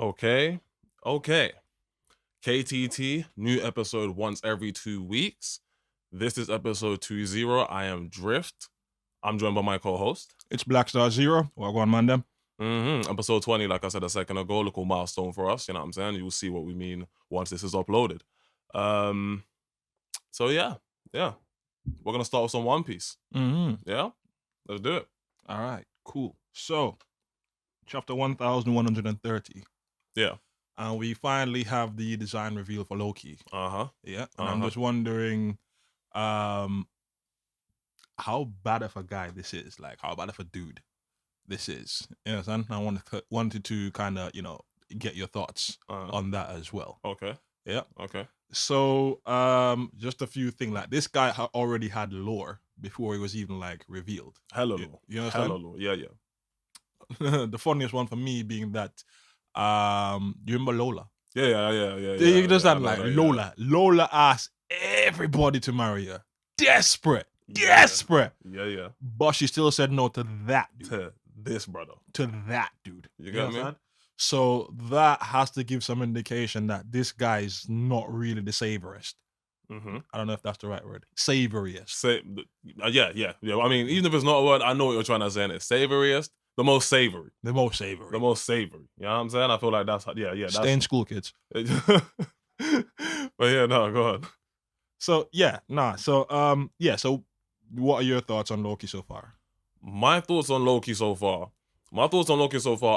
Okay. KTT, new episode once every 2 weeks. This is episode 20. I am Drift. I'm joined by my co-host. It's BlackStarXero. Wagwan man them. Episode 20, like I said a second ago, local milestone for us. You know what I'm saying? You'll see what we mean once this is uploaded. So yeah. We're gonna start with some One Piece. Yeah, let's do it. All right, cool. So, chapter 1130. Yeah. And we finally have the design reveal for Loki. Yeah. And I'm just wondering how bad of a guy this is. Like, how bad of a dude this is. You know what I'm saying? I wanted to kind of, get your thoughts on that as well. Okay. Yeah. Okay. So, just a few things. Like, this guy already had lore before he was even, like, revealed. Hella lore. You understand? Hella lore. Yeah. The funniest one for me being that, you remember Lola? Yeah. You understand? Like, Lola asked everybody to marry her. Desperate. Yeah. But she still said no to that dude. To this brother. To that dude. You get me? So that has to give some indication that this guy is not really the savoriest. I don't know if that's the right word. Savoriest. Yeah. I mean, even if it's not a word, I know what you're trying to say. And it's savoriest. The most savory. The most savory. You know what I'm saying? I feel like that's Stay in school, kids. But yeah, no, go on. So So what are your thoughts on Loki so far? My thoughts on Loki so far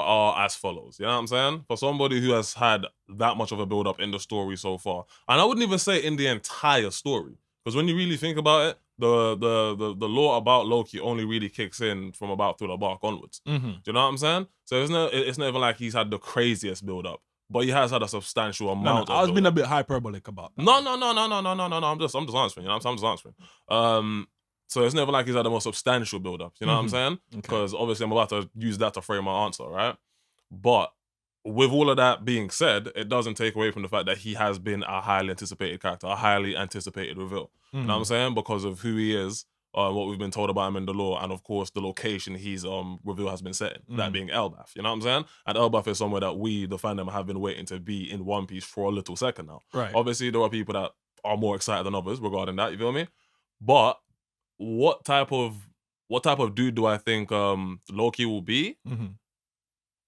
are as follows. You know what I'm saying? For somebody who has had that much of a build up in the story so far, and I wouldn't even say in the entire story, because when you really think about it, the lore about Loki only really kicks in from about through the bark onwards. Do you know what I'm saying? So it's not even like he's had the craziest build up, but he has had a substantial amount. I was being a bit hyperbolic about that. No. I'm just answering. You know, I'm just answering. So it's never like he's had the most substantial build up. You know what I'm saying? Because obviously I'm about to use that to frame my answer, right? But with all of that being said, it doesn't take away from the fact that he has been a highly anticipated character, a highly anticipated reveal. You know what I'm saying? Because of who he is, what we've been told about him in the lore, and of course the location his reveal has been set in, that being Elbaph. You know what I'm saying? And Elbaph is somewhere that we, the fandom, have been waiting to be in One Piece for a little second now. Right. Obviously, there are people that are more excited than others regarding that. You feel me? But what type of dude do I think Loki will be?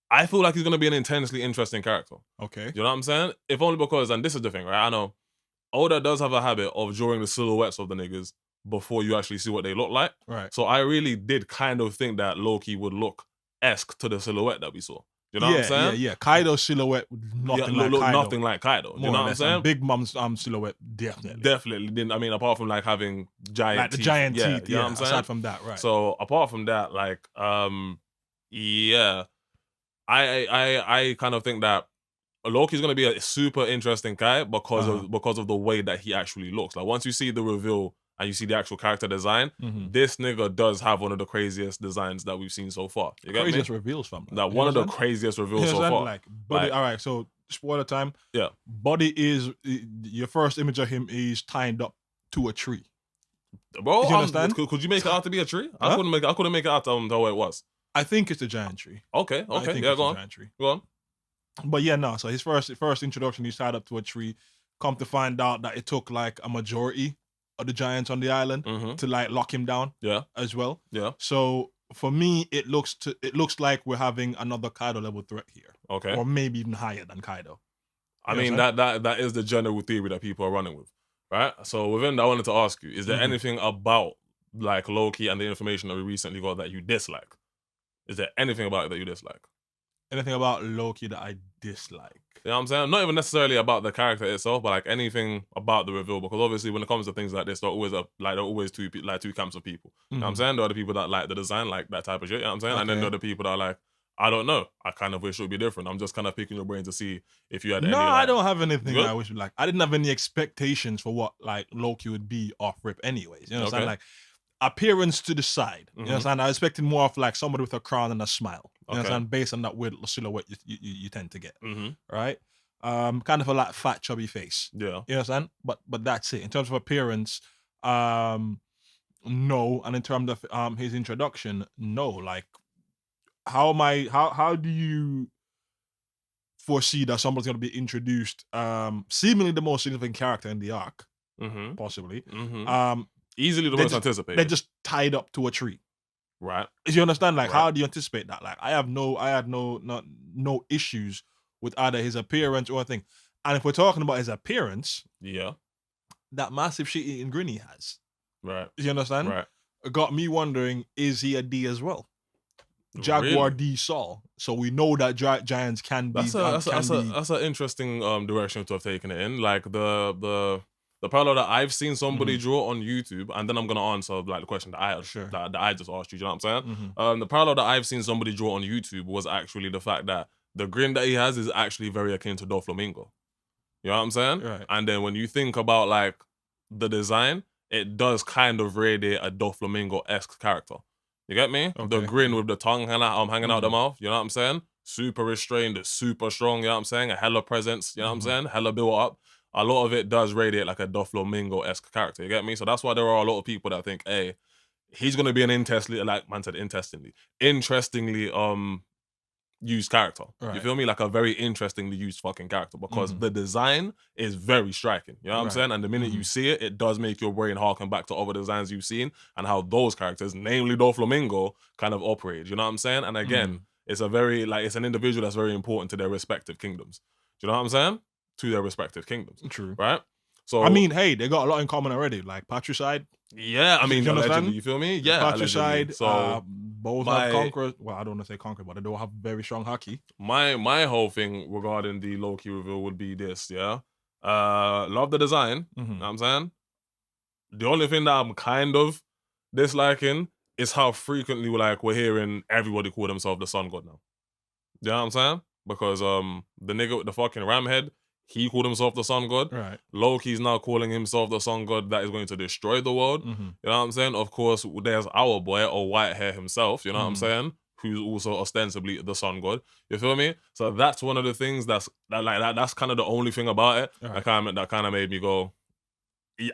I feel like he's gonna be an intensely interesting character. Okay. You know what I'm saying? If only because, and this is the thing, right? I know Oda does have a habit of drawing the silhouettes of the niggas before you actually see what they look like. Right. So I really did kind of think that Loki would look esque to the silhouette that we saw. You know what I'm saying? Yeah. Kaido's silhouette would nothing like Kaido. You know what I'm saying? Big Mom's silhouette, definitely. Definitely didn't. I mean, apart from like having giant like teeth. the giant teeth, you know what I'm saying? Aside from that, right. So apart from that, like, I kind of think that Loki's gonna be a super interesting guy because of the way that he actually looks. Like once you see the reveal and you see the actual character design, this nigga does have one of the craziest designs that we've seen so far. You get craziest me? reveals from that. One of the craziest reveals so far. Like, Buddy, all right, so spoiler time. Yeah. Buddy is your first image of him is tied up to a tree. Bro, you understand? Could you make it out to be a tree? I couldn't make it out to the way it was. I think it's a giant tree. Okay. Yeah, go on. Go on. But yeah, no. So his first introduction, he's tied up to a tree. Come to find out that it took like a majority of the giants on the island to like lock him down. Yeah. As well. Yeah. So for me, it looks like we're having another Kaido level threat here. Okay. Or maybe even higher than Kaido. I mean that is the general theory that people are running with, right? So within that, I wanted to ask you: is there anything about like Loki and the information that we recently got that you dislike? Is there anything about it that you dislike? Anything about Loki that I dislike? You know what I'm saying? Not even necessarily about the character itself, but like anything about the reveal. Because obviously, when it comes to things like this, there are always two camps of people. You know what I'm saying? There are the people that like the design, like that type of shit. You know what I'm saying? Okay. And then there are the people that are like, I don't know. I kind of wish it would be different. I'm just kind of picking your brain to see if you had any. No, like, I don't have anything good? I wish like. I didn't have any expectations for what like Loki would be off rip anyways. You know what I'm saying? Like appearance to the side. You know what I'm saying? I expected more of like somebody with a crown and a smile. You know what I'm saying? Based on that weird silhouette you tend to get. Right? Kind of a like fat chubby face. Yeah. You know what I'm saying? But that's it. In terms of appearance, no. And in terms of his introduction, no. Like how do you foresee that someone's going to be introduced, seemingly the most significant character in the arc, possibly. Easily the most anticipated. They're just tied up to a tree. Right. You understand? Like, how do you anticipate that? Like, I had no issues with either his appearance or anything. And if we're talking about his appearance, that massive shit-eating grin he has. Right. You understand? Right. It got me wondering, is he a D as well? Jaguar D Saul. So we know that giants can be. That's an interesting direction to have taken it in. Like the parallel that I've seen somebody draw on YouTube, and then I'm gonna answer like the question that I just asked you. You know what I'm saying? The parallel that I've seen somebody draw on YouTube was actually the fact that the grin that he has is actually very akin to Doflamingo. You know what I'm saying? Right. And then when you think about like the design, it does kind of radiate a Doflamingo-esque character. You get me? Okay. The grin with the tongue hanging out the mouth. You know what I'm saying? Super restrained, super strong. You know what I'm saying? A hella presence. You know what I'm saying? Hella built up. A lot of it does radiate like a Doflamingo-esque character. You get me? So that's why there are a lot of people that think, hey, he's gonna be an interestingly used character. Right. You feel me? Like a very interestingly used fucking character, because the design is very striking. You know what I'm saying? And the minute you see it, it does make your brain harken back to other designs you've seen and how those characters, namely Doflamingo, kind of operate. You know what I'm saying? And again, it's a very it's an individual that's very important to their respective kingdoms. Do you know what I'm saying? To their respective kingdoms. True. Right? So I mean, hey, they got a lot in common already. Like patricide. Yeah, I mean, allegedly, you feel me? Yeah, patricide. So both have conquerors. Well, I don't want to say conqueror, but they don't have very strong haki. My whole thing regarding the Loki reveal would be this, love the design. You know what I'm saying? The only thing that I'm kind of disliking is how frequently we're hearing everybody call themselves the sun god now. You know what I'm saying? Because the nigga with the fucking ram head, he called himself the sun god. Right. Loki's now calling himself the sun god that is going to destroy the world. You know what I'm saying? Of course, there's our boy, or Whitehair himself, you know what I'm saying? Who's also ostensibly the sun god. You feel me? So that's one of the things that's kind of the only thing about it that kind of made me go,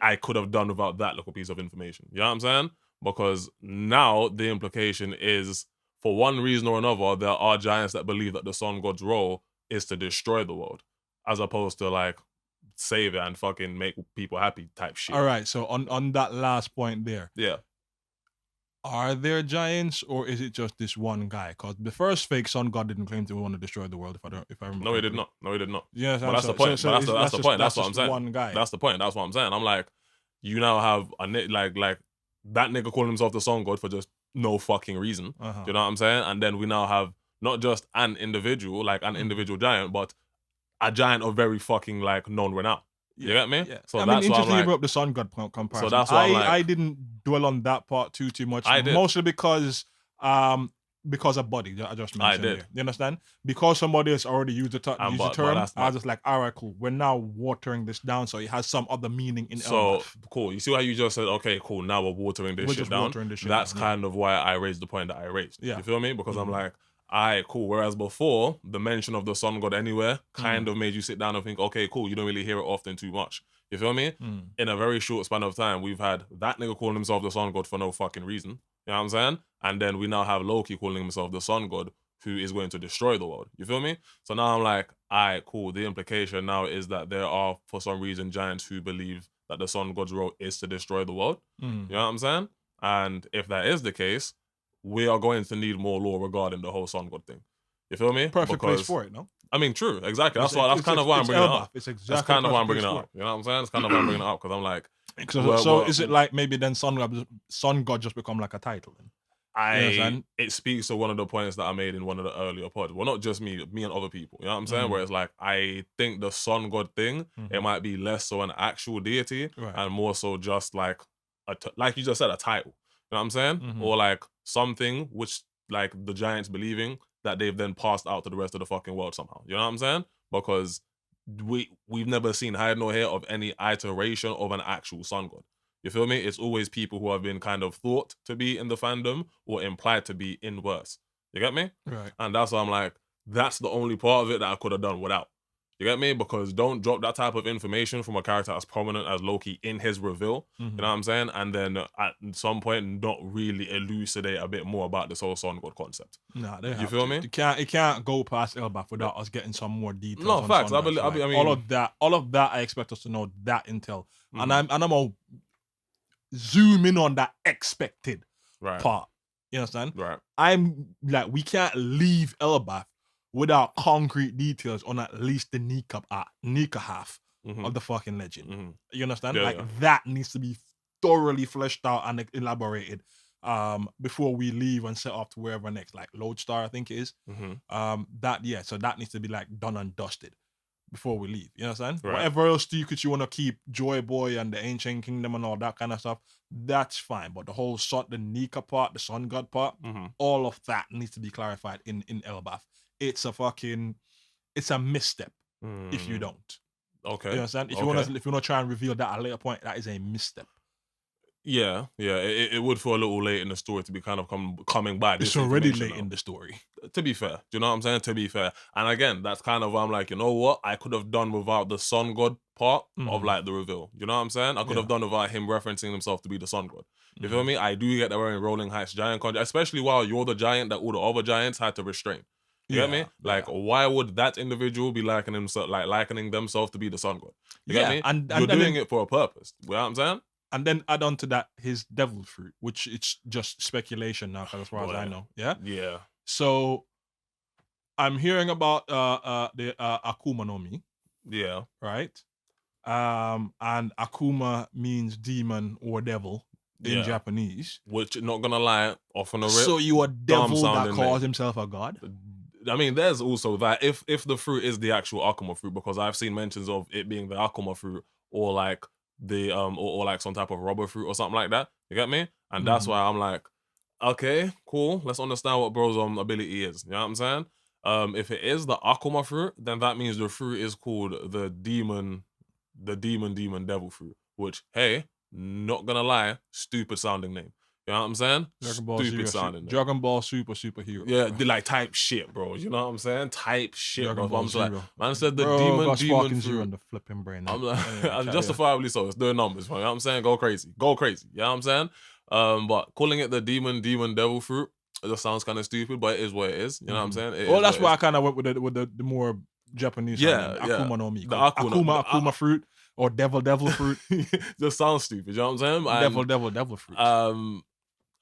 I could have done without that little piece of information. You know what I'm saying? Because now the implication is, for one reason or another, there are giants that believe that the sun god's role is to destroy the world, as opposed to like save it and fucking make people happy type shit. All right, so on that last point there, are there giants, or is it just this one guy? Because the first fake sun god didn't claim to want to destroy the world. If I remember. No, he did not. No, he did not. Yeah, but that's the point. That's the point. That's what I'm saying. One guy. That's the point. That's what I'm saying. I'm like, you now have like that nigga calling himself the sun god for just no fucking reason. Do you know what I'm saying? And then we now have not just an individual, like an individual giant, but a giant of very fucking like known renown. You get me? Yeah. So that's why I'm like, you brought up the sun god comparison. So that's why I didn't dwell on that part too much. I did. Mostly because of body. I just mentioned. I did. There. You understand? Because somebody has already used the term. I was just like, all right, cool. We're now watering this down, so it has some other meaning in. So cool. You see how you just said, okay, cool. Now we're watering this shit down. That's kind of why I raised the point that I raised. Yeah. You feel me? Because I'm like, alright, cool. Whereas before, the mention of the sun god anywhere kind of made you sit down and think, okay, cool, you don't really hear it often too much. You feel me? In a very short span of time, we've had that nigga calling himself the sun god for no fucking reason. You know what I'm saying? And then we now have Loki calling himself the sun god, who is going to destroy the world. You feel me? So now I'm like, alright, cool. The implication now is that there are, for some reason, giants who believe that the sun god's role is to destroy the world. You know what I'm saying? And if that is the case, we are going to need more lore regarding the whole sun god thing. You feel me? Perfect place for it, no? I mean, true, exactly. That's kind of why I'm bringing it up. That's kind of why I'm bringing it up. You know what I'm saying? That's kind of why I'm bringing it up, because I'm like, so is it like maybe then sun god just become like a title then? It speaks to one of the points that I made in one of the earlier pods. Well, not just me and other people. You know what I'm saying? Where it's like, I think the sun god thing, it might be less so an actual deity and more so just like like you just said, a title. You know what I'm saying? Or like something which like the giants believing that they've then passed out to the rest of the fucking world somehow. You know what I'm saying? Because we've never seen hide nor hair of any iteration of an actual sun god. You feel me? It's always people who have been kind of thought to be in the fandom or implied to be in worse. You get me? Right. And that's why I'm like, that's the only part of it that I could have done without. You get me? Because don't drop that type of information from a character as prominent as Loki in his reveal. You know what I'm saying? And then at some point, not really elucidate a bit more about this whole Sun God concept. Nah, you feel me? It can't go past Elbaph without us getting some more details. No, on facts. Sun God. I mean, all of that, I expect us to know that intel, and I'm gonna zoom in on that expected part. You understand? Right. I'm like, we can't leave Elbaph without concrete details on at least the Nika half of the fucking legend. You understand? That needs to be thoroughly fleshed out and elaborated before we leave and set off to wherever next, like Lodestar, I think it is. So that needs to be like done and dusted before we leave. You understand? Right. Whatever else you want to keep, Joy Boy and the Ancient Kingdom and all that kind of stuff, that's fine. But the whole the Nika part, the Sun God part, all of that needs to be clarified in Elbaph. It's a misstep if you don't. Okay. You understand? If you want to try and reveal that at a later point, that is a misstep. Yeah. It would feel a little late in the story to be kind of coming by. It's already late in the story. To be fair, do you know what I'm saying? To be fair, and again, that's kind of I'm like, you know what? I could have done without the Sun God part of like the reveal. You know what I'm saying? I could have done without him referencing himself to be the Sun God. You feel me? I do get that we're in Rolling Heights giant contract, especially while you're the giant that all the other giants had to restrain. You get me? Like, why would that individual be likening themselves to be the Sun God? You get me? And you're doing it for a purpose. You know what I'm saying? And then add on to that his devil fruit, which it's just speculation now, as far as I know. Yeah? Yeah. So I'm hearing about the Akuma no Mi. Yeah. Right? And Akuma means demon or devil in Japanese. Which, not gonna lie, off on the rip. So you a devil that calls himself a god? I mean, there's also that if the fruit is the actual Akuma fruit, because I've seen mentions of it being the Akuma fruit or like the or like some type of rubber fruit or something like that. You get me? And that's why I'm like, okay, cool. Let's understand what bro's ability is. You know what I'm saying? If it is the Akuma fruit, then that means the fruit is called the demon devil fruit. Which, hey, not gonna lie, stupid sounding name. You know what I'm saying? Stupid sounding. Dragon Ball Super superhero. Yeah, like type shit, bro. You know what I'm saying? Type shit, Dragon bro. Ball I'm just like, Zero. man said the Bro, demon fucking fruit. on the flipping brain. I'm like, justifiably so. It's their numbers, man. You know what I'm saying? Go crazy. You know what I'm saying? But calling it the demon devil fruit, it just sounds kind of stupid, but it is what it is. You know what I'm saying? Well, that's why I kind of went with the more Japanese. Akuma no Mi. The Akuma fruit or devil fruit. Just sounds stupid. You know what I'm saying? Devil fruit.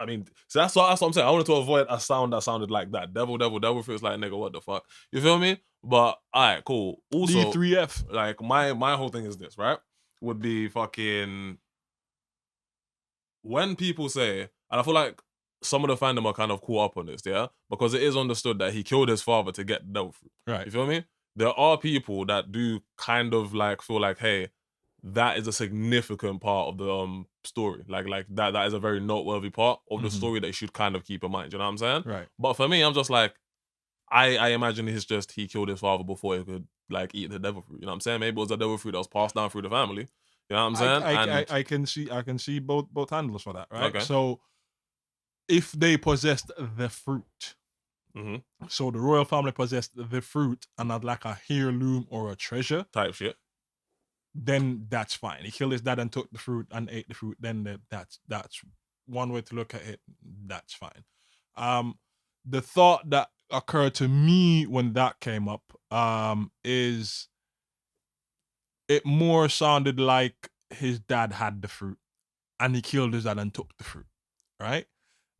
I mean, so that's what I'm saying. I wanted to avoid a sound that sounded like that. Devil fruit is like, nigga, what the fuck? You feel me? But all right, cool. Also, D3F. Like my whole thing is this, right? Would be fucking when people say, and I feel like some of the fandom are kind of caught up on this, yeah, because it is understood that he killed his father to get the devil fruit. Right. You feel me? There are people that do kind of like feel like, hey, that is a significant part of the story. Like that is a very noteworthy part of the story that you should kind of keep in mind. You know what I'm saying? Right. But for me, I'm just like, I imagine it's just he killed his father before he could like eat the devil fruit. You know what I'm saying? Maybe it was a devil fruit that was passed down through the family. You know what I'm saying? I can see both handles for that, right? Okay. So if they possessed the fruit, so the royal family possessed the fruit and not like a heirloom or a treasure type shit, then that's fine. He killed his dad and took the fruit and ate the fruit. Then that's one way to look at it. That's fine. The thought that occurred to me when that came up is it more sounded like his dad had the fruit and he killed his dad and took the fruit, right?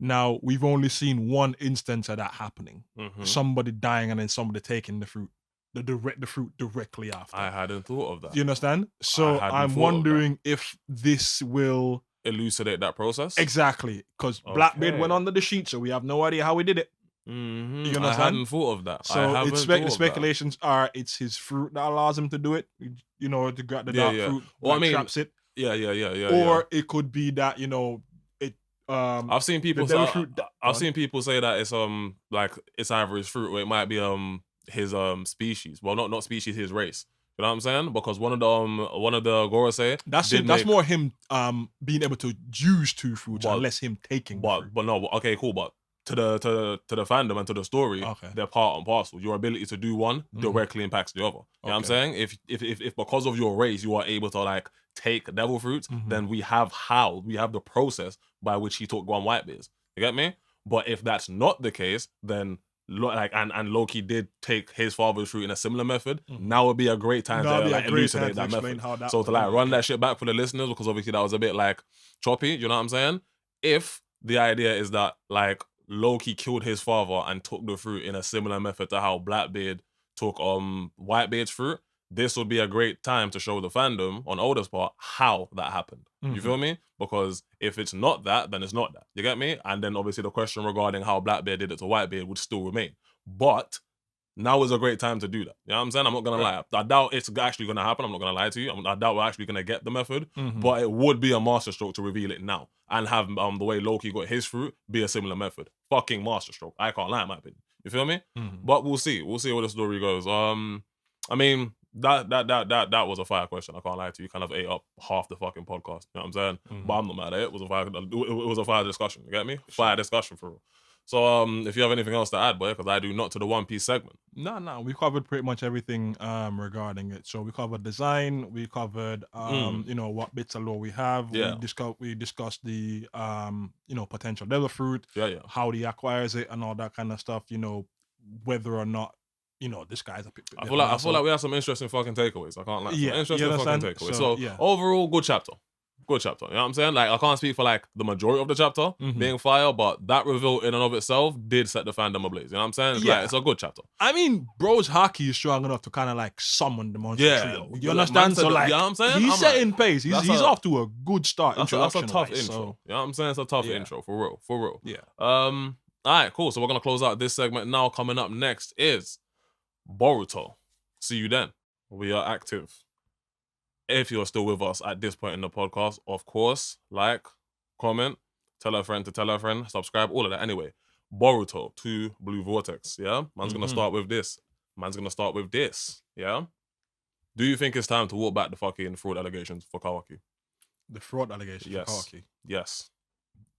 Now, we've only seen one instance of that happening. Somebody dying and then somebody taking the fruit. The fruit directly after. I hadn't thought of that. You understand? So I'm wondering if this will elucidate that process. Exactly, because Blackbeard went under the sheet, so we have no idea how he did it. You understand? I hadn't thought of that. So the speculations are it's his fruit that allows him to do it. You know, to grab the dark fruit. Well, I mean, traps it. Yeah. Or it could be that it. I've seen people. I've seen people say that it's like it's either his fruit or it might be his species. Well, not species, his race. You know what I'm saying? Because one of the Gorosei that's more him being able to use two fruits and less him taking. But no, okay, cool. But to the fandom and to the story, Okay. they're part and parcel. Your ability to do one directly impacts the other. You know what I'm saying? If because of your race you are able to like take devil fruits, then we have the process by which he took one whitebeards. You get me? But if that's not the case, then like and Loki did take his father's fruit in a similar method, now would be a great time to like elucidate that method. So to like run that shit back for the listeners, because obviously that was a bit like choppy, you know what I'm saying? If the idea is that like Loki killed his father and took the fruit in a similar method to how Blackbeard took Whitebeard's fruit, this would be a great time to show the fandom on Oda's part how that happened. You feel me? Because if it's not that, then it's not that. You get me? And then obviously the question regarding how Blackbeard did it to Whitebeard would still remain. But now is a great time to do that. You know what I'm saying? I'm not going to lie. I doubt it's actually going to happen. I'm not going to lie to you. I doubt we're actually going to get the method. But it would be a masterstroke to reveal it now. And have the way Loki got his fruit be a similar method. Fucking masterstroke. I can't lie in my opinion. You feel me? But we'll see. We'll see where the story goes. I mean, that was a fire question. I can't lie to you. Kind of ate up half the fucking podcast. You know what I'm saying? But I'm not mad at it. It was a fire discussion. You get me? Fire discussion for real. So if you have anything else to add, boy, because I do not to the One Piece segment. No, we covered pretty much everything regarding it. So we covered design, we covered you know, what bits of lore we have. Yeah. We discussed the you know, potential devil fruit, how he acquires it and all that kind of stuff, you know, whether or not, you know, this guy's a I feel like we have some interesting fucking takeaways. I can't lie. Yeah, interesting fucking takeaways. So overall, good chapter. Good chapter. You know what I'm saying? Like, I can't speak for like the majority of the chapter being fire, but that reveal in and of itself did set the fandom ablaze. You know what I'm saying? It's like, it's a good chapter. I mean, bro's hockey is strong enough to kind of like summon the monster trio. You understand? So like, you know what I'm saying? He's setting pace. He's off to a good start. That's a tough intro. So. You know what I'm saying? It's a tough intro for real. Yeah. All right, cool. So we're gonna close out this segment now. Coming up next is Boruto. See you then. We are active. If you're still with us at this point in the podcast, of course, like, comment, tell a friend to tell a friend, subscribe, all of that. Anyway, Boruto to Blue Vortex, yeah? Man's gonna start with this. Yeah? Do you think it's time to walk back the fucking fraud allegations for Kawaki? The fraud allegations for Kawaki? Yes.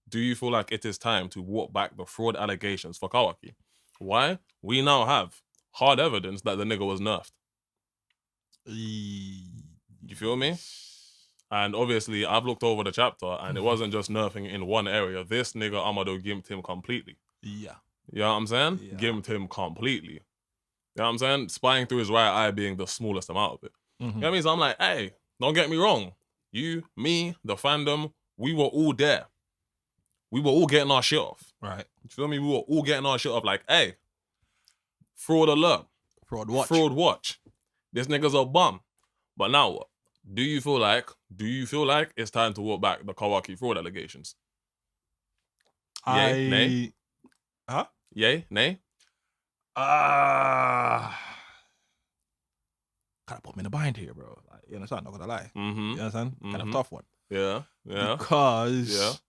Do you feel like it is time to walk back the fraud allegations for Kawaki? Why? We now have hard evidence that the nigga was nerfed. You feel me? And obviously, I've looked over the chapter, and it wasn't just nerfing in one area. This nigga Amado gimped him completely. Yeah. You know what I'm saying? Yeah. Gimped him completely. You know what I'm saying? Spying through his right eye being the smallest amount of it. You know what I mean? So I'm like, hey, don't get me wrong. You, me, the fandom, we were all there. We were all getting our shit off. Right. You feel me? We were all getting our shit off like, hey, fraud alert. Fraud watch. Fraud watch. This nigga's a bum. But now what? Do you feel like it's time to walk back the Kawaki fraud allegations? Yay? Nay? Huh? Yay? Nay? Kind of put me in a bind here, bro. Like, you understand? Not gonna lie. You understand? Kind of tough one. Yeah. Because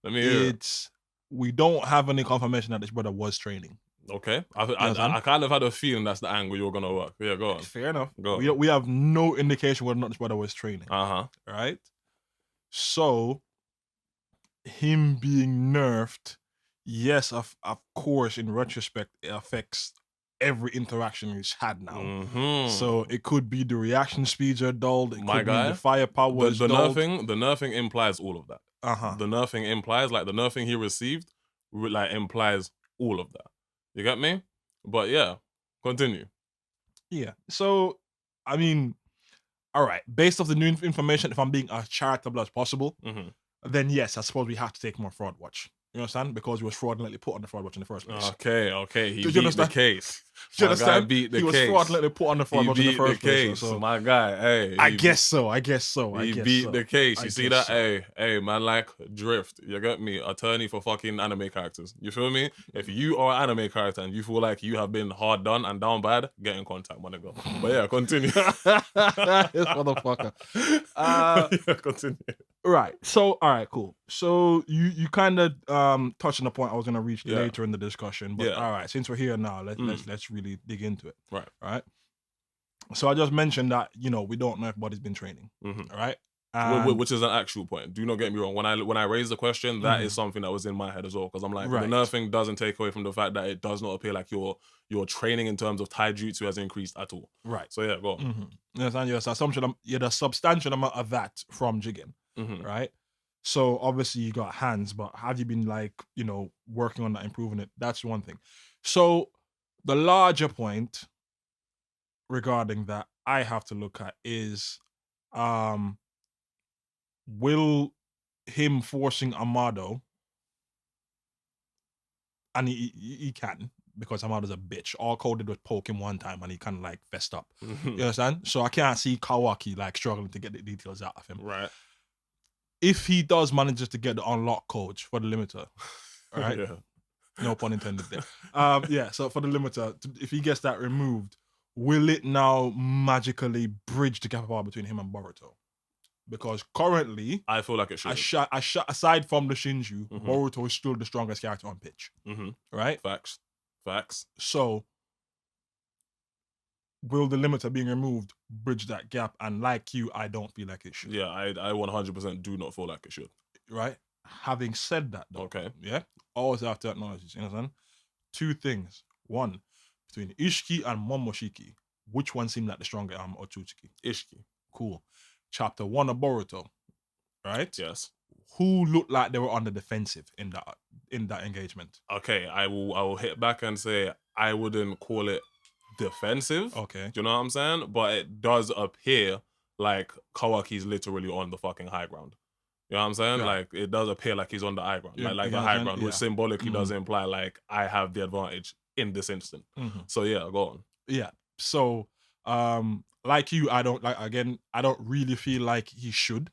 let me hear it. We don't have any confirmation that this brother was training. Okay. I kind of had a feeling that's the angle you're gonna work. Yeah, go on. Fair enough. Go on. We have no indication whether or not this brother was training. Right? So him being nerfed, yes, of course, in retrospect, it affects every interaction he's had now. So it could be the reaction speeds are dulled. It could be the firepower is dulled. The nerfing implies all of that. The nerfing implies, like, the nerfing he received, like, implies all of that. You get me? But yeah, continue. Yeah. So, I mean, all right. Based off the new information, if I'm being as charitable as possible, then yes, I suppose we have to take more fraud watch. You understand? Because he was fraudulently put on the fraud watch in the first place. Okay. He beat the case. Do you understand? Beat the he was case. fraudulently put on the fraud watch in the first place. So my guy, hey. I guess so. He beat the case. You see that? So. Hey, man, like Drift. You get me? Attorney for fucking anime characters. You feel me? If you are an anime character and you feel like you have been hard done and down bad, get in contact, my nigga. But yeah, continue. This motherfucker. Continue. Right. So, all right, cool. So you kind of touched on the point I was gonna reach later in the discussion. But all right, since we're here now, let's really dig into it. Right. So I just mentioned that, you know, we don't know if Buddy's been training. All right. Which is an actual point. Do not get me wrong. When I raised the question, that is something that was in my head as well. Because I'm like, the nerfing doesn't take away from the fact that it does not appear like your training in terms of taijutsu has increased at all. Right. So yeah, go on. Yes, and yes, assumption. You had a substantial amount of that from jigging, right? So obviously you got hands, but have you been like, working on that, improving it? That's one thing. So the larger point regarding that I have to look at is, will him forcing Amado, and he can, because Amado's a bitch. All Cole did was poke him one time and he kind of like fessed up. You understand? So I can't see Kawaki like struggling to get the details out of him. Right. If he does manage to get the unlock code for the limiter, right? No pun intended there. So for the limiter, if he gets that removed, will it now magically bridge the gap apart between him and Boruto? Because currently, I feel like it should. Aside from the Shinju, Boruto is still the strongest character on pitch. Right? Facts. So, will the limiter being removed bridge that gap? And like you, I don't feel like it should. Yeah, I 100% do not feel like it should. Right? Having said that, though, yeah, always have to acknowledge this. You understand? Two things. One, between Ishiki and Momoshiki, which one seemed like the stronger Otsutsuki? Ishiki. Cool. Chapter 1 of Boruto, right? Yes. Who looked like they were on the defensive in that engagement? Okay, I will hit back and say I wouldn't call it defensive. Okay. Do you know what I'm saying? But it does appear like Kawaki's literally on the fucking high ground. You know what I'm saying? Yeah. Like, it does appear like he's on the high ground. Like the high ground, which symbolically does imply, like, I have the advantage in this instant. So, yeah, go on. Yeah. So, like you, I don't really feel like he should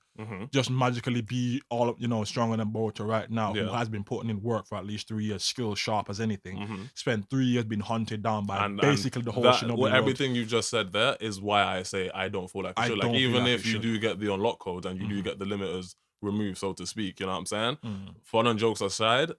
just magically be all, stronger than Boruto right now, who has been putting in work for at least 3 years, skill sharp as anything. Spent 3 years being hunted down by basically the whole Shinobi world. Everything you just said there is why I say I don't feel like it should. Like, even if you do get the unlock code and you do get the limiters removed, so to speak, you know what I'm saying? Fun and jokes aside,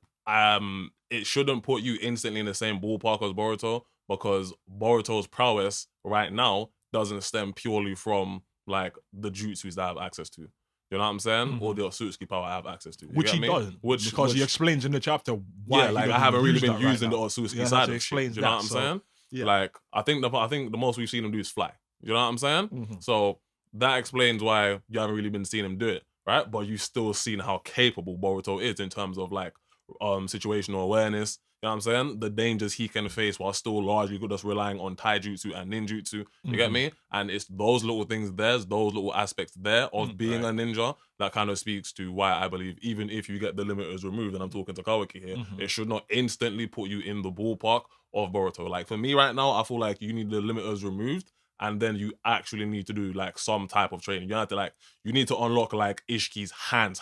it shouldn't put you instantly in the same ballpark as Boruto, because Boruto's prowess right now doesn't stem purely from like the jutsus that I have access to. You know what I'm saying? Or the Otsutsuki power I have access to. Which he doesn't. Because he explains in the chapter why. Yeah, like I haven't really been using the Otsutsuki side of shit. You know what I'm saying? Yeah. Like I think the most we've seen him do is fly. You know what I'm saying? So that explains why you haven't really been seeing him do it, right? But you've still seen how capable Boruto is in terms of like situational awareness. You know what I'm saying? The dangers he can face while still largely just relying on taijutsu and ninjutsu. You get me? And it's those little things those little aspects there of being a ninja that kind of speaks to why I believe even if you get the limiters removed, and I'm talking to Kawaki here, it should not instantly put you in the ballpark of Boruto. Like for me right now, I feel like you need the limiters removed, and then you actually need to do like some type of training. You have to you need to unlock like Ishiki's hands.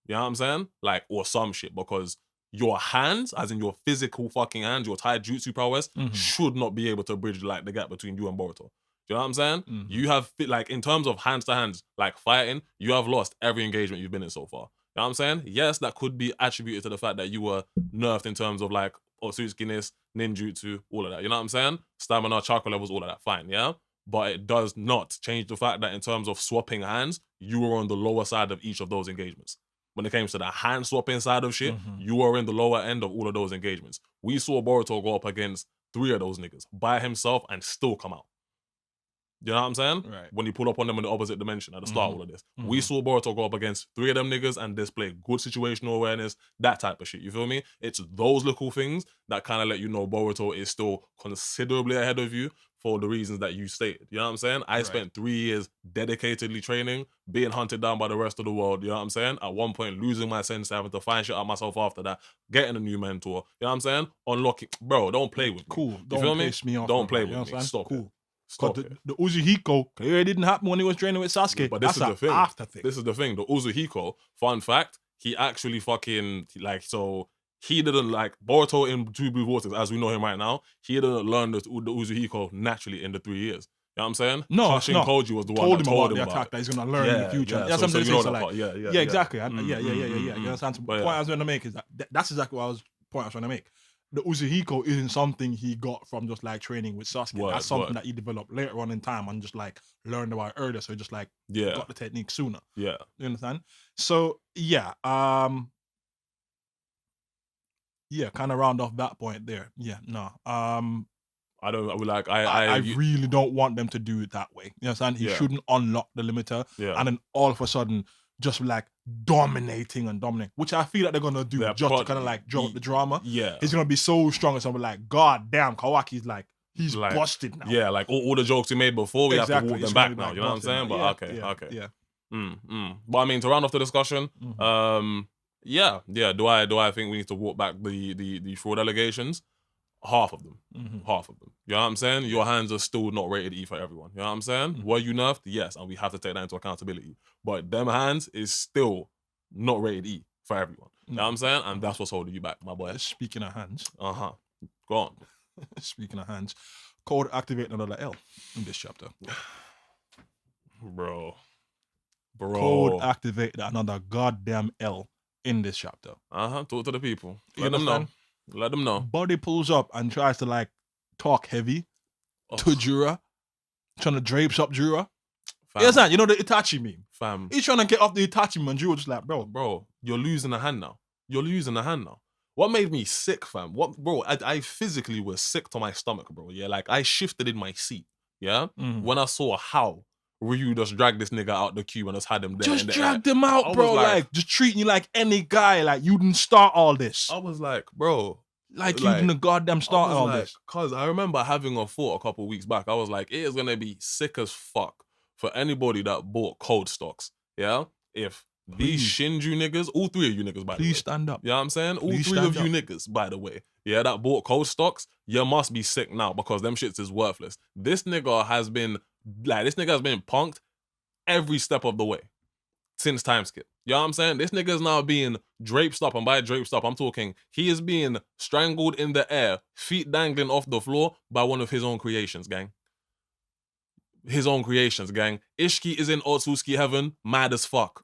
You know what I'm saying? Like, or some shit, because your hands, as in your physical fucking hands, your taijutsu prowess, should not be able to bridge like the gap between you and Boruto. Do you know what I'm saying? You have, like, in terms of hands to hands, like fighting, you have lost every engagement you've been in so far. You know what I'm saying? Yes, that could be attributed to the fact that you were nerfed in terms of like Otsutsuki-ness, ninjutsu, all of that. You know what I'm saying? Stamina, chakra levels, all of that. Fine, yeah? But it does not change the fact that in terms of swapping hands, you were on the lower side of each of those engagements. When it came to the hand swapping side of shit, you were in the lower end of all of those engagements. We saw Boruto go up against 3 of those niggas by himself and still come out. You know what I'm saying? Right. When he pulled up on them in the opposite dimension at the start of all of this. We saw Boruto go up against 3 of them niggas and display good situational awareness, that type of shit. You feel me? It's those little things that kind of let you know Boruto is still considerably ahead of you for the reasons that you stated. You know what I'm saying? I spent 3 years dedicatedly training, being hunted down by the rest of the world. You know what I'm saying? At one point, losing my sense, having to find shit out myself after that, getting a new mentor. You know what I'm saying? Unlocking. Bro, don't play with me. Cool. You feel me? Piss me off, don't play bro. with me. Stop it. Stop it. The Uzuhiko clearly didn't happen when he was training with Sasuke. But this is the thing. After thing. This is the thing. The Uzuhiko, fun fact, he actually fucking, like, so he didn't, like, Boruto in Two Blue Vortex, as we know him right now, he didn't learn the Uzuhiko naturally in the 3 years. You know what I'm saying? No, Kashin Koji was the one that told him the about attack that he's going to learn in the future. Yeah, so you know that like, part. Yeah, exactly. You understand? The point I was going to make is that that's exactly what I was trying to make. the Uzuhiko isn't something he got from just like training with Sasuke. That's something that he developed later on in time and just like learned about earlier. So he just like got the technique sooner. Yeah. You understand? So yeah, kind of round off that point there. Yeah, no. I don't like. I really don't want them to do it that way. You understand? He shouldn't unlock the limiter and then all of a sudden just like dominating, which I feel like they're gonna do just to kind of like draw up the drama. Yeah, he's gonna be so strong and something like, God damn, Kawaki's like he's like, busted now. Yeah, like all the jokes he made before, we have to walk them back now. You know what I'm saying? But okay. Yeah. But I mean, to round off the discussion, yeah. Do I think we need to walk back the fraud allegations? Half of them. You know what I'm saying? Your hands are still not rated E for everyone. You know what I'm saying? Were you nerfed? Yes, and we have to take that into accountability. But them hands is still not rated E for everyone. You know what I'm saying? And that's what's holding you back, my boy. Speaking of hands. Go on. Speaking of hands, Code activated another L in this chapter. Bro. Code activated another goddamn L in this chapter. Talk to the people. Let them know. Buddy pulls up and tries to like talk heavy to Jura, trying to drapes up Jura. Fam. You know the Itachi meme? Fam. He's trying to get off the Itachi meme and Jura just like, bro, you're losing a hand now. What made me sick, fam? I physically was sick to my stomach, bro. Yeah, like I shifted in my seat. Yeah, when I saw how Ryu just dragged this nigga out the queue and just had him there. Just dragged him out, bro. Like just treating you like any guy. Like you didn't start all this. I was like, bro. Like you didn't goddamn start all this. Cause I remember having a thought a couple of weeks back. I was like, it is gonna be sick as fuck for anybody that bought cold stocks. Yeah, if these Shinju niggas, all three of you niggas, by the way. Please stand up. You know what I'm saying? All three of you niggas, by the way. Yeah, that bought cold stocks, you must be sick now because them shits is worthless. This nigga has been punked every step of the way since time skip. You know what I'm saying? This nigga is now being draped up, and by draped up, I'm talking he is being strangled in the air, feet dangling off the floor by one of his own creations, gang. Ishiki is in Otsutsuki heaven, mad as fuck.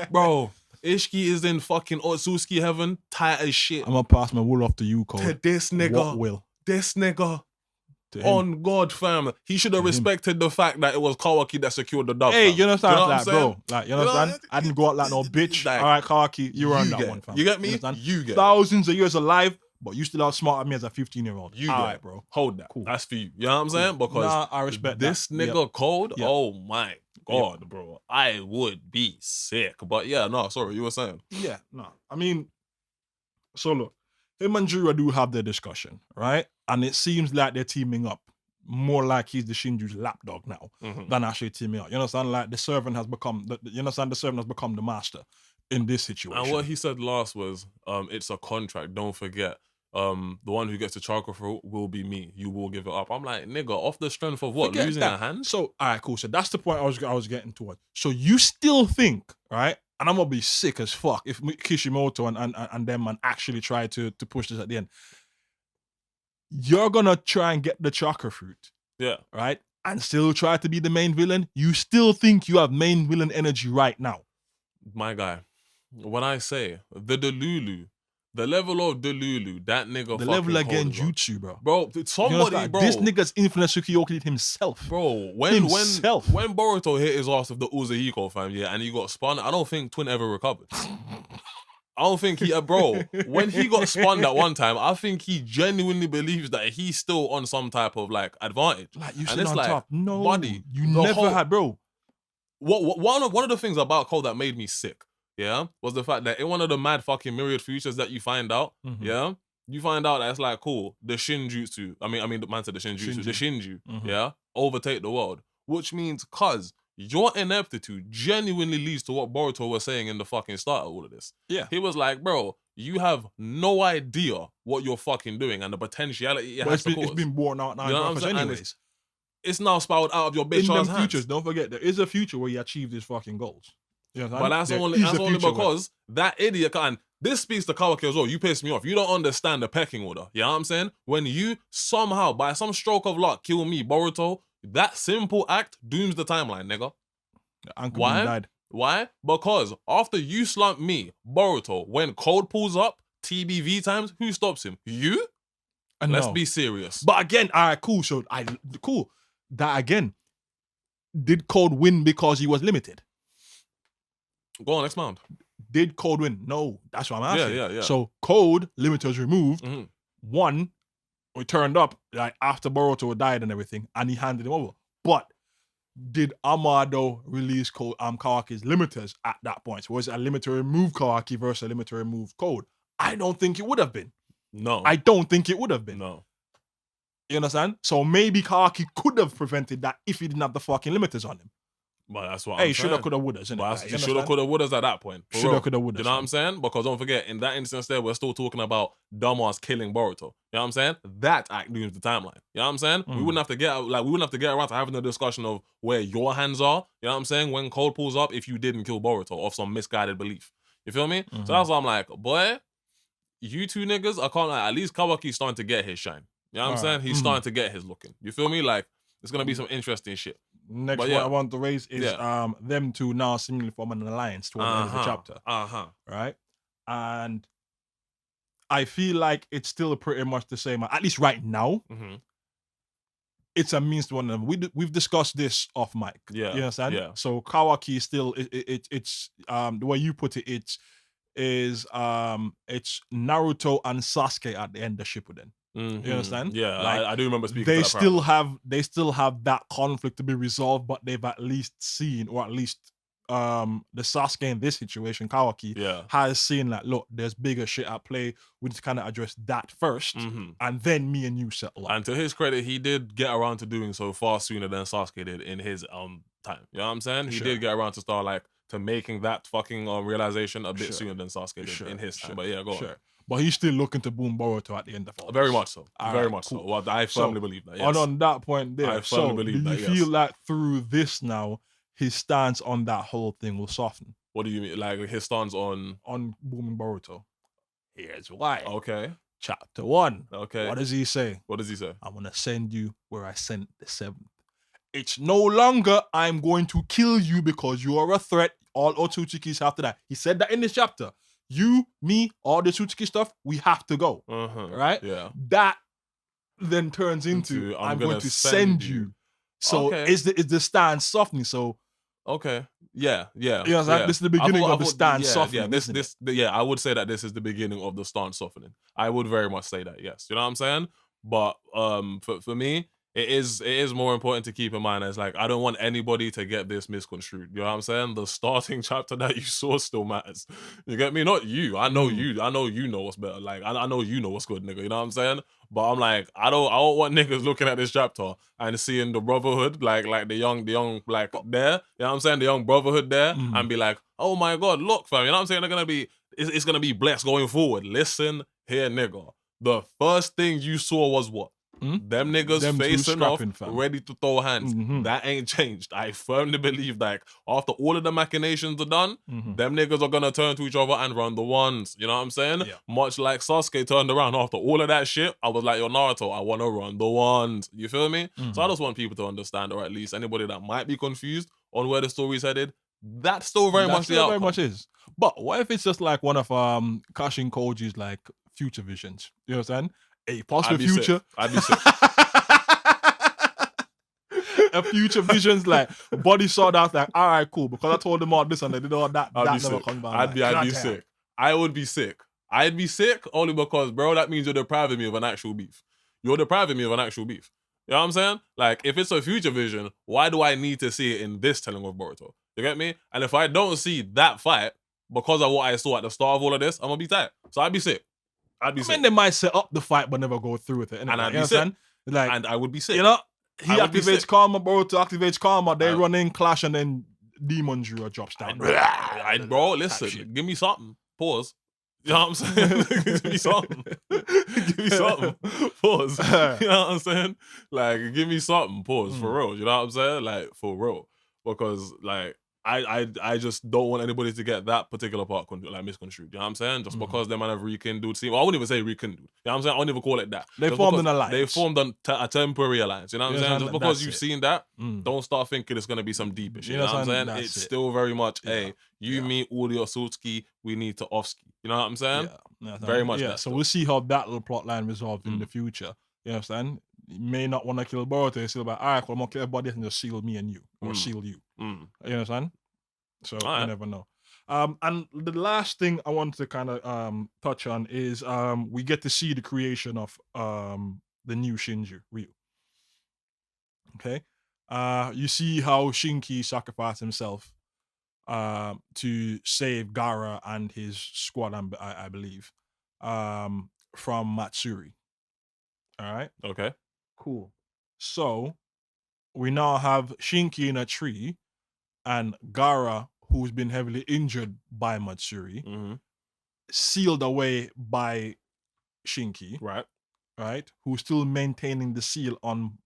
Bro, Ishiki is in fucking Otsutsuki heaven, tight as shit. I'm gonna pass my wool off to you, Cole. This nigga. On God, fam. He should have respected the fact that it was Kawaki that secured the dub. Hey, you understand? You know like, bro. Like, you understand? I didn't go out like no bitch. Like, all right, Kawaki, you earned that one, fam. You get me? You get thousands of years alive, but you still outsmart me as a 15-year-old. You all right, bro. Hold that. Cool. That's for you. You know what I'm saying? Because I respect this nigga Code. Yep. Oh my God, bro. I would be sick. But yeah, no, sorry, you were saying. Yeah, no. I mean, so look, him and Jura do have their discussion, right? And it seems like they're teaming up. More like he's the Shinju's lapdog now than actually teaming up. You understand? Like the servant has become the master in this situation. And what he said last was, it's a contract. Don't forget, the one who gets the chakra throat will be me. You will give it up. I'm like, nigga, off the strength of what? Forget losing that. a hand? So, all right, cool. So that's the point I was getting towards. So you still think, right? And I'm gonna be sick as fuck if Kishimoto and them man actually try to push this at the end. You're gonna try and get the chakra fruit. Yeah. Right? And still try to be the main villain. You still think you have main villain energy right now. My guy, when I say the Delulu, the level of Delulu, that nigga the level of Genjutsu, bro. Bro, somebody, bro. This nigga's influenced Tsukiyoki himself. Bro, when Boruto hit his ass with the Uzuhiko, fam, yeah, and he got spun, I don't think Twin ever recovered. I don't think when he got spun that one time, I think he genuinely believes that he's still on some type of like advantage. Like you still on top. No, buddy, you never had, bro. One of the things about Cole that made me sick, yeah, was the fact that in one of the mad fucking myriad futures that you find out, yeah, you find out that it's like, cool, the Shinjutsu, I mean the man said the Shinju, yeah, overtake the world, which means your ineptitude genuinely leads to what Boruto was saying in the fucking start of all of this. Yeah. He was like, bro, you have no idea what you're fucking doing and the potentiality it has to cause. It's been borne out now. You know what I'm saying? Anyways. It's now spouted out of your bitch ass hands. Futures, don't forget, there is a future where you achieve these fucking goals. You know what but that's only because that idiot can. This speaks to Kawaki as well. You piss me off. You don't understand the pecking order. You know what I'm saying? When you somehow, by some stroke of luck, kill me, Boruto, that simple act dooms the timeline, nigga. Why? Why? Because after you slump me, Boruto, when Code pulls up, TBV times, who stops him? You? Let's be serious. But again, all right, cool. So cool. That again, did Code win because he was limited? Go on, expound. Did Code win? No, that's what I'm asking. Yeah. So Code, limit was removed. Mm-hmm. One, we turned up like after Boruto died and everything, and he handed him over. But did Amado release Kawaki's limiters at that point? So was it a limiter remove Kawaki versus a limiter remove Code? I don't think it would have been. No. I don't think it would have been. No. You understand? So maybe Kawaki could have prevented that if he didn't have the fucking limiters on him. But that's what I'm saying. Shoulda, coulda, woulda. Shoulda, coulda, wouldas at that point. Shoulda, coulda, woulda. You know what I'm saying? Because don't forget, in that instance there, we're still talking about dumbass killing Boruto. You know what I'm saying? That act moves the timeline. You know what I'm saying? We wouldn't have to get around to having a discussion of where your hands are. You know what I'm saying? When Code pulls up, if you didn't kill Boruto off some misguided belief. You feel me? So that's why I'm like, boy, you two niggas, I can't lie, at least Kawaki's starting to get his shine. You know what I'm saying? He's starting to get his looking. You feel me? Like, it's gonna be some interesting shit. Next one I want to raise is them two now seemingly form an alliance towards the end of the chapter. Right? And I feel like it's still pretty much the same, at least right now. It's a means to one of them. We've discussed this off mic. Yeah. You understand? Yeah. So Kawaki is still it's the way you put it, it's Naruto and Sasuke at the end of Shippuden. You understand? Yeah, like, I do remember speaking. They still have that conflict to be resolved, but they've at least seen, or at least the Sasuke in this situation, Kawaki, has seen like, look, there's bigger shit at play. We need to kind of address that first, and then me and you settle up. And to his credit, he did get around to doing so far sooner than Sasuke did in his time. You know what I'm saying? He did get around to start like to making that fucking realization a bit sooner than Sasuke did in his time. But yeah, go on. But he's still looking to boom Boruto at the end of all. Very much so. Very much so. Well, I firmly believe that. Yes. On that point there, I firmly believe that. Do you feel that through this now, his stance on that whole thing will soften? What do you mean? Like his stance on booming Boruto? Here's why. Okay. Chapter 1. Okay. What does he say? What does he say? I'm gonna send you where I sent the 7th. It's no longer I'm going to kill you because you are a threat. All Otsutsuki's have to die. He said that in this chapter. You, me, all the Otsutsuki stuff, we have to go. Right? Yeah. That then turns into I'm going to send you. So is the stance softening? So okay. Yeah. You know what I'm saying? This is the beginning of the stance softening. I would say that this is the beginning of the stance softening. I would very much say that, yes. You know what I'm saying? But for me, it is more important to keep in mind as like I don't want anybody to get this misconstrued. You know what I'm saying? The starting chapter that you saw still matters. You get me? Not you. I know you. I know you know what's better. Like I know you know what's good, nigga. You know what I'm saying? But I'm like, I don't want niggas looking at this chapter and seeing the brotherhood, like the young like there. You know what I'm saying? The young brotherhood there, and be like, oh my god, look, fam. You know what I'm saying? They're gonna be it's gonna be blessed going forward. Listen here, nigga. The first thing you saw was what? Them niggas facing off, ready to throw hands. That ain't changed. I firmly believe that after all of the machinations are done, them niggas are gonna turn to each other and run the ones. You know what I'm saying? Yeah. Much like Sasuke turned around after all of that shit. I was like, yo, Naruto, I wanna run the ones. You feel me? So I just want people to understand, or at least anybody that might be confused on where the story's headed, that's still very much the outcome. Very much is. But what if it's just like one of Kashin Koji's like future visions? You know what I'm saying? A possible future. I'd be sick. A future visions like body saw that like, all right, cool. Because I told them all this and they did all that. That never comes down. I'd be sick. I would be sick. I'd be sick only because, bro, that means you're depriving me of an actual beef. You're depriving me of an actual beef. You know what I'm saying? Like, if it's a future vision, why do I need to see it in this telling of Boruto? You get me? And if I don't see that fight because of what I saw at the start of all of this, I'm gonna be tight. So I'd be sick. I mean, they might set up the fight but never go through with it. And I'd be sick. Like, and I would be sick. You know, he activates Karma, Boruto activates Karma, they run in, clash, and then Demon Jiro drops down. Bro, listen, give me something. Pause. You know what I'm saying? Give me something. Give me something. Pause. You know what I'm saying? Like, give me something. Pause. For real. You know what I'm saying? Like, for real. Because, like, I just don't want anybody to get that particular part like misconstrued. You know what I'm saying? Just because they might have rekindled. See, well, I wouldn't even say rekindled. You know what I'm saying? I wouldn't even call it that. They formed an alliance. They formed a temporary alliance. You know what I'm saying? Just because you've seen that, don't start thinking it's gonna be some deeper shit. You know what I'm saying? It's still very much, hey, you meet all your Otsutsuki, we need to off-ski. You know what I'm saying? Yeah. Very much. Yeah, so we'll see how that little plot line resolves in the future. You understand? You may not want to kill Boruto. You're still like, all right, well, I'm going to kill everybody and just seal me and you. Or seal you. You understand? So you never know. And the last thing I want to kind of touch on is we get to see the creation of the new Shinju, Ryu. Okay? You see how Shinki sacrificed himself to save Gaara and his squad, I believe, from Matsuri. All right? Okay. Cool. So we now have Shinki in a tree and Gaara, who's been heavily injured by Matsuri, sealed away by Shinki. Right? Who's still maintaining the seal on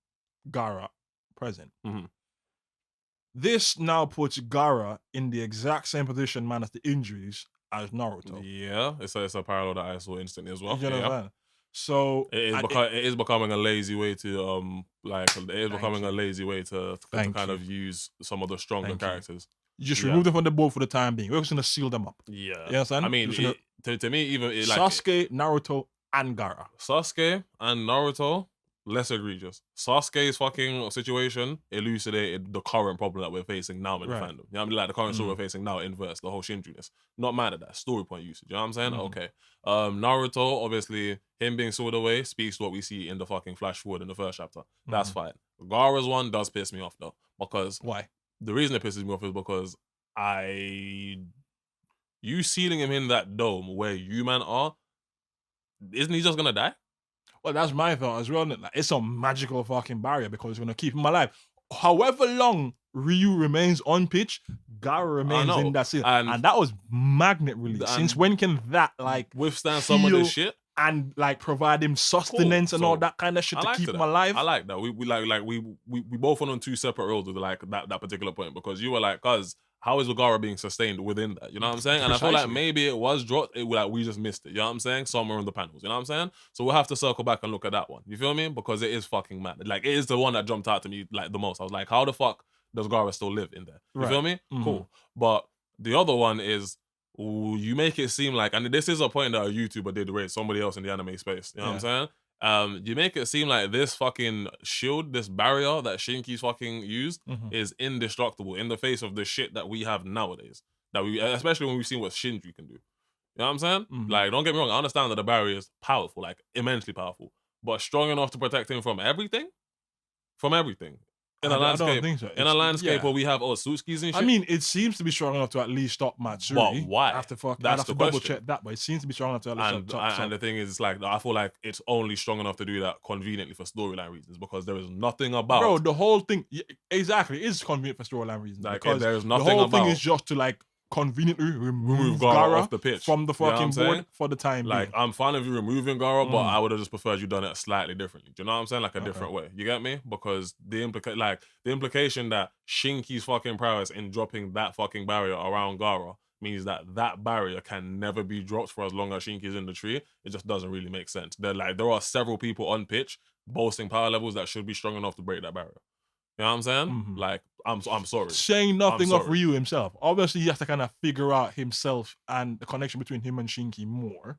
Gaara present. This now puts Gaara in the exact same position minus the injuries as Naruto. Yeah, it's a parallel that I saw instantly as well. You know what I mean? So it is becoming a lazy way to a lazy way to kind of use some of the stronger characters. You just remove them from the board for the time being. We're just gonna seal them up. Yeah, you understand? I mean, to me, even Sasuke, Naruto, and Gaara. Sasuke and Naruto, less egregious. Sasuke's fucking situation elucidated the current problem that we're facing now in the fandom. You know what I mean? Like the current story we're facing now in verse, the whole Shinju-ness. Not mad at that. Story point usage. You know what I'm saying? Okay. Naruto, obviously, him being sold away speaks to what we see in the fucking flash forward in the first chapter. That's fine. Gaara's one does piss me off though. Because why? The reason it pisses me off is because you sealing him in that dome where you man are, isn't he just gonna die? Well, that's my thought as well. Like, it's a magical fucking barrier because it's gonna keep him alive. However long Ryu remains on pitch, Gaara remains in that seal. And that was magnet release. Since when can that withstand some of this shit? And provide him sustenance and all that kind of shit to keep him alive. I like that. We both went on two separate roads with that particular point because you were like, cuz how is Gaara being sustained within that? You know what I'm saying? And I feel like maybe it was dropped, we just missed it. You know what I'm saying? Somewhere in the panels. You know what I'm saying? So we'll have to circle back and look at that one. You feel me? Because it is fucking mad. Like, it is the one that jumped out to me the most. I was like, how the fuck does Gaara still live in there? You feel me? Cool. But the other one is, you make it seem like, and this is a point that a YouTuber did raise, somebody else in the anime space. You know what I'm saying? You make it seem like this fucking shield, this barrier that Shinki's fucking used is indestructible in the face of the shit that we have nowadays. Especially when we've seen what Shinju can do. You know what I'm saying? Like, don't get me wrong, I understand that the barrier is powerful, like immensely powerful, but strong enough to protect him from everything? From everything. In a landscape where we have Otsutsuki's and shit. I mean, it seems to be strong enough to at least stop Matsuri. But why? I have to double check that, but it seems to be strong enough to at least stop. And the thing is, like, I feel like it's only strong enough to do that conveniently for storyline reasons because there is nothing about... Bro, the whole thing... Exactly, it is convenient for storyline reasons. Like, because there is nothing the whole about... thing is just to, conveniently remove Gaara off the pitch from the fucking board for the time being. I'm fine with you removing Gaara, but I would have just preferred you done it slightly differently. Do you know what I'm saying? Like a different way. You get me? Because the implication that Shinki's fucking prowess in dropping that fucking barrier around Gaara means that barrier can never be dropped for as long as Shinki's in the tree. It just doesn't really make sense. There are several people on pitch boasting power levels that should be strong enough to break that barrier. You know what I'm saying? Like, I'm sorry. Saying nothing of Ryu himself. Obviously, he has to kind of figure out himself and the connection between him and Shinki more.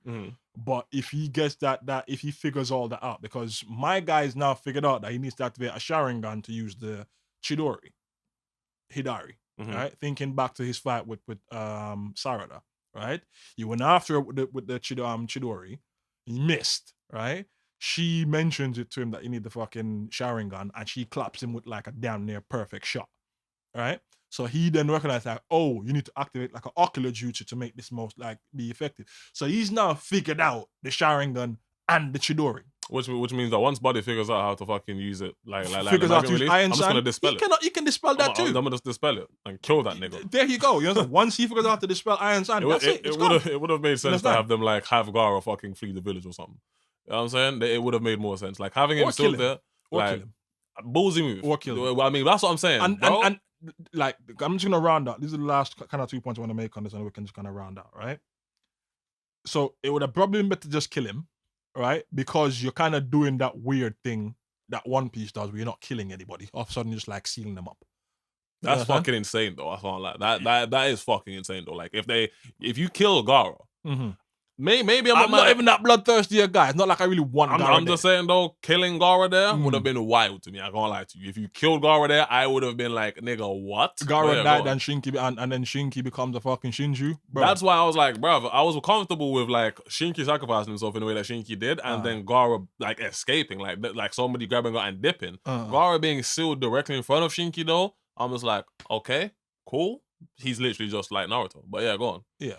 But if he gets if he figures all that out, because my guy's now figured out that he needs to activate a Sharingan to use the Hidari, right? Thinking back to his fight with Sarada, right? He went after it with the Chidori. He missed, right? She mentions it to him that you need the fucking Sharingan, and she claps him with like a damn near perfect shot, right? So he then recognized that, oh, you need to activate like an ocular jutsu to make this most be effective. So he's now figured out the Sharingan and the Chidori. Which means that once Buddy figures out how to fucking use it, figures out to use Iron I'm just gonna dispel it. You can dispel that too. I'm gonna just dispel it and kill that nigga. There you go. You know, once he figures out how to dispel Iron Sign, that's it. It would have made sense to have them have Gaara fucking flee the village or something. You know what I'm saying? It would have made more sense. Like having him still there, ballsy move. Or kill him. I mean, that's what I'm saying. And I'm just gonna round out. These are the last kind of 2 points I want to make on this, and we can just kind of round out, right? So it would have probably been better to just kill him, right? Because you're kind of doing that weird thing that One Piece does, where you're not killing anybody. All of a sudden, you're just sealing them up. That's fucking insane, though. I can't that is fucking insane, though. Like if you kill Gaara. maybe I'm not even that bloodthirsty a guy. It's not like I really want Gaara I'm just saying though, killing Gaara there would have been wild to me. I can't lie to you. If you killed Gaara there, I would have been like, nigga, what? Gaara died and Shinki, and then Shinki becomes a fucking Shinju. Bro. That's why I was like, bro, I was comfortable with like Shinki sacrificing himself in the way that Shinki did, and then Gaara like escaping, like somebody grabbing her and dipping. Gaara being sealed directly in front of Shinki though, I'm just like, okay, cool. He's literally just like Naruto. But yeah, go on. Yeah.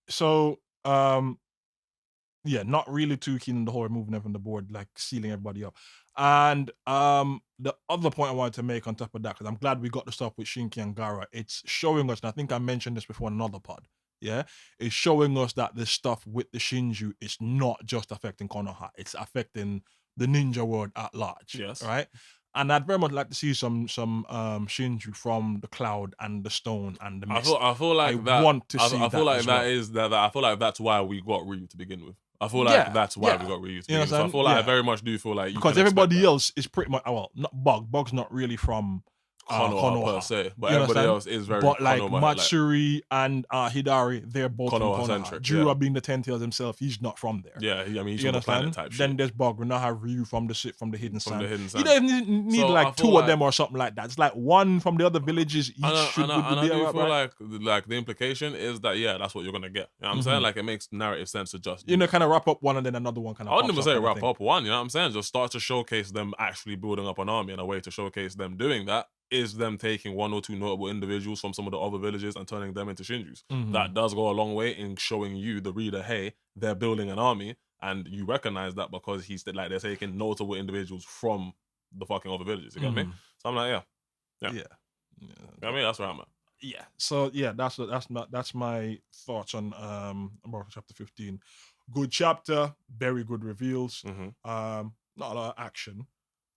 So, yeah, not really too keen on the whole removing them from the board, like sealing everybody up. And the other point I wanted to make on top of that, because I'm glad we got the stuff with Shinki and Gaara, it's showing us, and I think I mentioned this before in another pod, yeah? It's showing us that this stuff with the Shinju is not just affecting Konoha, it's affecting the ninja world at large. Yes. Right? And I'd very much like to see some Shinju from the cloud and the stone and the mist. I feel like I want to see I feel like that I feel like that's why we got Ryu to begin with. I feel like that's why we got Ryu to begin with. So I feel like I very much do feel like because everybody else is pretty much not Bug. Bug's not really from Konoha per se, but everybody else is very. But like Matsuri and Hidari, they're both Konoha from Konoha. centric. Jura being the 10 Tails himself, he's not from there. Yeah, I mean he's from the planet type shit. Then there's Bug. We now have Ryu from the hidden sand. You don't even need like two of them or something like that. It's like one from the other villages. Each should be I do feel like the implication is that that's what you're gonna get. You know what I'm saying? Like it makes narrative sense to just kind of wrap up one and then another one kind of. I wouldn't even say wrap up one. You know what I'm saying? Just start to showcase them actually building up an army, and a way to showcase them doing that is them taking one or two notable individuals from some of the other villages and turning them into Shinjus. That does go a long way in showing you, the reader, hey, they're building an army, and you recognize that because they're taking notable individuals from the fucking other villages. You get me? So I'm like, yeah. You know I mean, that's where I'm at. Yeah. So yeah, that's my thoughts on Boruto chapter 15. Good chapter, very good reveals. Not a lot of action.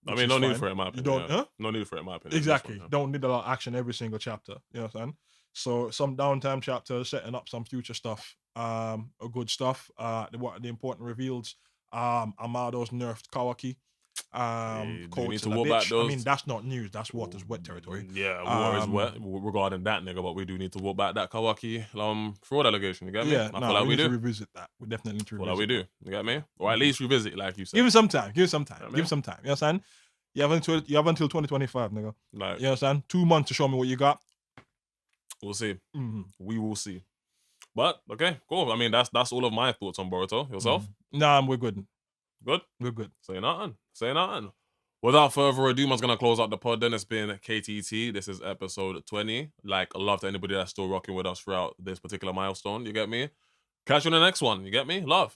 I mean, no need for it, in my opinion. You don't, No need for it, in my opinion. Exactly. Don't need a lot of action every single chapter. You know what I'm saying? So some downtime chapters, setting up some future stuff, good stuff. The important reveals. Amado's nerfed Kawaki. You need to walk back those. I mean, that's not news. That's water's wet territory. Yeah, water is wet regarding that nigga, but we do need to walk back that Kawaki fraud allegation. You get me? Yeah, I feel like we do. To revisit that. We definitely need to revisit. Well, we do. You get me? Or at least revisit, like you said. Give him some time. Give him some time. You know what I'm saying? You have until 2025, nigga. Like, you know what I'm saying? 2 months to show me what you got. We'll see. We will see. But okay, cool. I mean, that's all of my thoughts on Boruto. Yourself? Nah, we're good. Good? We're good. Say nothing. Without further ado, I'm gonna close out the pod. Then it's been KTT. This is episode 20. Like, love to anybody that's still rocking with us throughout this particular milestone. You get me? Catch you in the next one. You get me? Love.